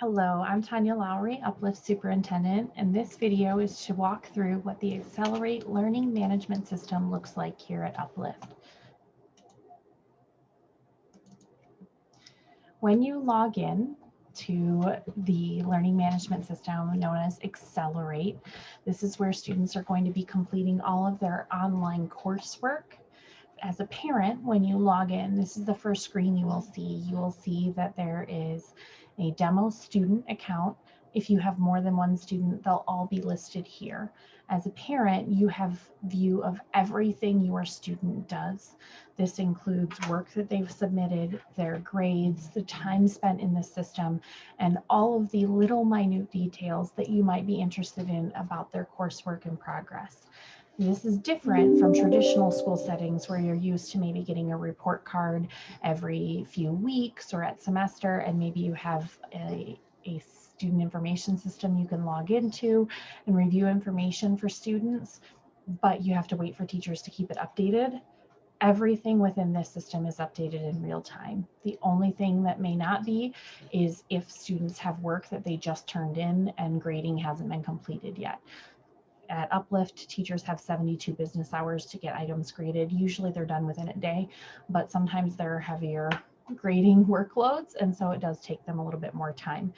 Hello, I'm Tanya Lowry, Uplift Superintendent, and this video is to walk through what the Accelerate Learning Management System looks like here at Uplift. When you log in to the learning management system known as Accelerate, this is where students are going to be completing all of their online coursework. As a parent, when you log in, this is the first screen you will see. You will see that there is a demo student account. If you have more than one student, they'll all be listed here. As a parent, you have view of everything your student does. This includes work that they've submitted, their grades, the time spent in the system, and all of the little minute details that you might be interested in about their coursework in progress. This is different from traditional school settings where you're used to maybe getting a report card every few weeks or at semester, and maybe you have a student information system you can log into and review information for students, but you have to wait for teachers to keep it updated. Everything within this system is updated in real time. The only thing that may not be is if students have work that they just turned in and grading hasn't been completed yet. At Uplift, teachers have 72 business hours to get items graded. Usually they're done within a day, but sometimes there are heavier grading workloads, and so it does take them a little bit more time.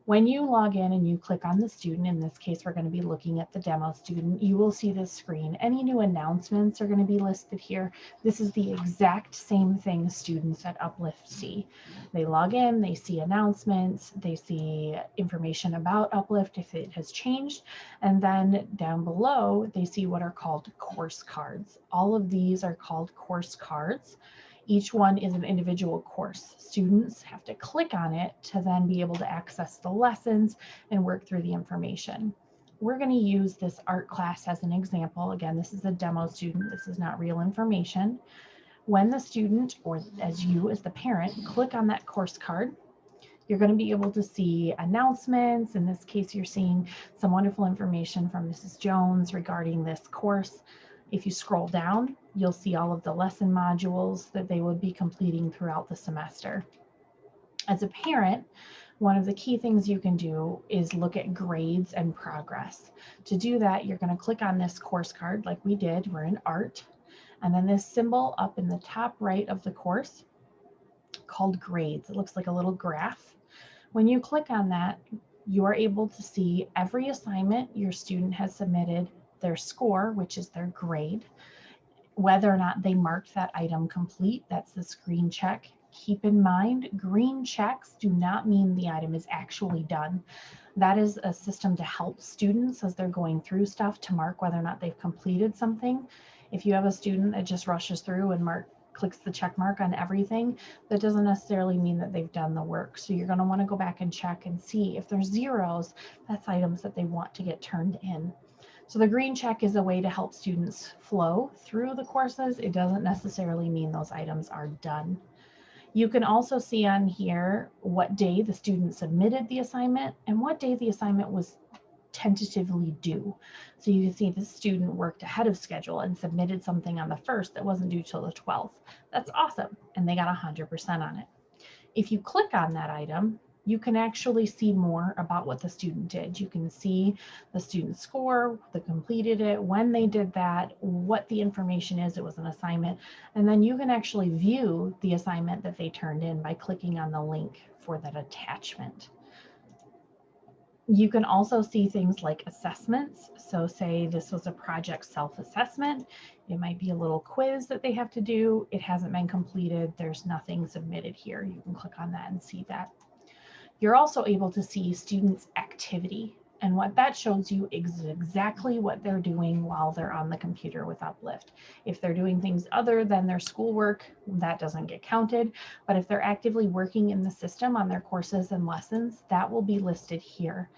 When you log in and you click on the student, in this case, we're going to be looking at the demo student, you will see this screen. Any new announcements are going to be listed here. This is the exact same thing students at Uplift see. They log in, they see announcements, they see information about Uplift if it has changed, and then down below, they see what are called course cards. All of these are called course cards. Each one is an individual course. Students have to click on it to then be able to access the lessons and work through the information. We're going to use this art class as an example. Again, this is a demo student. This is not real information. When the student, or as you as the parent, click on that course card, you're going to be able to see announcements. In this case, you're seeing some wonderful information from Mrs. Jones regarding this course. If you scroll down, you'll see all of the lesson modules that they would be completing throughout the semester. As a parent, one of the key things you can do is look at grades and progress. To do that, you're going to click on this course card like we did. We're in art. And then this symbol up in the top right of the course called grades. It looks like a little graph. When you click on that, you are able to see every assignment your student has submitted, their score, which is their grade, whether or not they marked that item complete. That's this green check. Keep in mind, green checks do not mean the item is actually done. That is a system to help students as they're going through stuff to mark whether or not they've completed something. If you have a student that just rushes through and clicks the check mark on everything, that doesn't necessarily mean that they've done the work. So you're going to want to go back and check and see if there's zeros, that's items that they want to get turned in. So the green check is a way to help students flow through the courses. It doesn't necessarily mean those items are done. You can also see on here what day the student submitted the assignment and what day the assignment was tentatively due. So you can see the student worked ahead of schedule and submitted something on the 1st that wasn't due till the 12th. That's awesome, and they got 100% on it. If you click on that item, you can actually see more about what the student did. You can see the student score, the completed it, when they did that, what the information is. It was an assignment. And then you can actually view the assignment that they turned in by clicking on the link for that attachment. You can also see things like assessments. So say this was a project self-assessment. It might be a little quiz that they have to do. It hasn't been completed. There's nothing submitted here. You can click on that and see that. You're also able to see students' activity, and what that shows you is exactly what they're doing while they're on the computer with Uplift. If they're doing things other than their schoolwork, that doesn't get counted, but if they're actively working in the system on their courses and lessons, that will be listed here.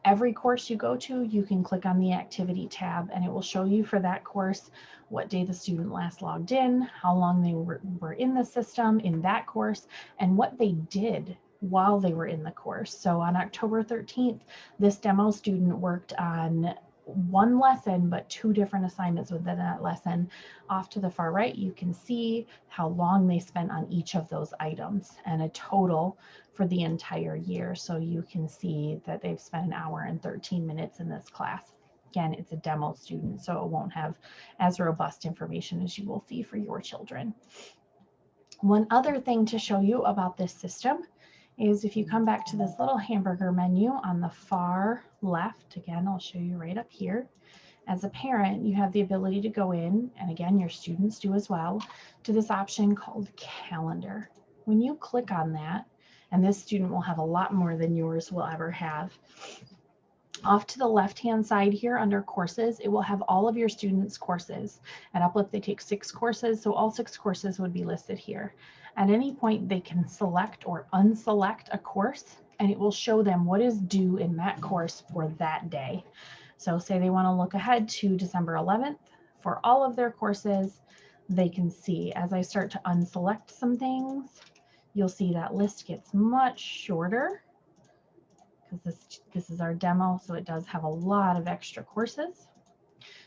Every course you go to, you can click on the activity tab and it will show you for that course what day the student last logged in, how long they were in the system in that course, and what they did while they were in the course. So on October 13th, this demo student worked on one lesson, but 2 different assignments within that lesson. Off to the far right, you can see how long they spent on each of those items and a total for the entire year. So you can see that they've spent 1 hour and 13 minutes in this class. Again, it's a demo student, so it won't have as robust information as you will see for your children. One other thing to show you about this system is if you come back to this little hamburger menu on the far left, again, I'll show you right up here. As a parent, you have the ability to go in, and again, your students do as well, to this option called Calendar. When you click on that, and this student will have a lot more than yours will ever have, off to the left-hand side here under courses, it will have all of your students' courses. At Uplift, they take 6 courses, so all 6 courses would be listed here. At any point, they can select or unselect a course, and it will show them what is due in that course for that day. So say they want to look ahead to December 11th for all of their courses, they can see as I start to unselect some things, you'll see that list gets much shorter because this is our demo, so it does have a lot of extra courses.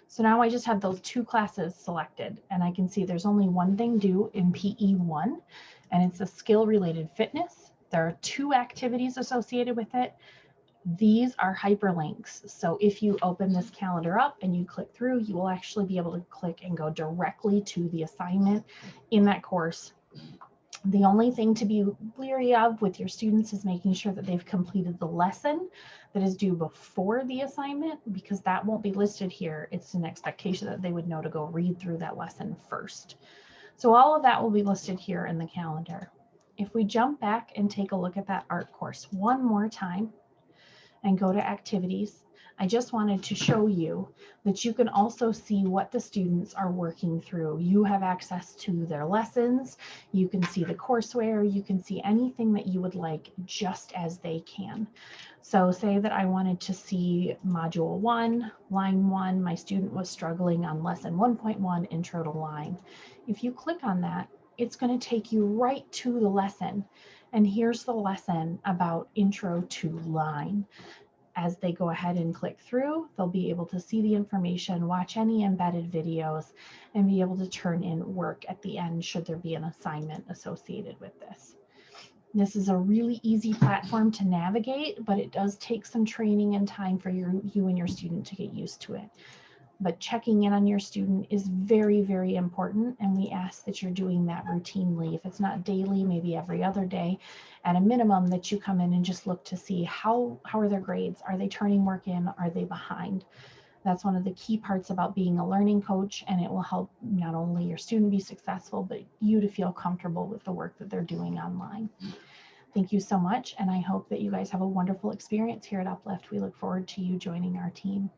So now I just have those 2 classes selected, and I can see there's only one thing due in PE1, and it's a skill-related fitness. There are 2 activities associated with it. These are hyperlinks. So if you open this calendar up and you click through, you will actually be able to click and go directly to the assignment in that course. The only thing to be leery of with your students is making sure that they've completed the lesson that is due before the assignment, because that won't be listed here. It's an expectation that they would know to go read through that lesson first. So all of that will be listed here in the calendar. If we jump back and take a look at that art course one more time and go to activities, I just wanted to show you that you can also see what the students are working through. You have access to their lessons, you can see the courseware, you can see anything that you would like just as they can. So say that I wanted to see module 1, line 1, my student was struggling on lesson 1.1, intro to line. If you click on that, it's going to take you right to the lesson. And here's the lesson about intro to line. As they go ahead and click through, they'll be able to see the information, watch any embedded videos, and be able to turn in work at the end should there be an assignment associated with this. This is a really easy platform to navigate, but it does take some training and time for you and your student to get used to it. But checking in on your student is very, very important, and we ask that you're doing that routinely. If it's not daily, maybe every other day, at a minimum, that you come in and just look to see how are their grades? Are they turning work in? Are they behind? That's one of the key parts about being a learning coach, and it will help not only your student be successful, but you to feel comfortable with the work that they're doing online. Thank you so much, and I hope that you guys have a wonderful experience here at Uplift. We look forward to you joining our team.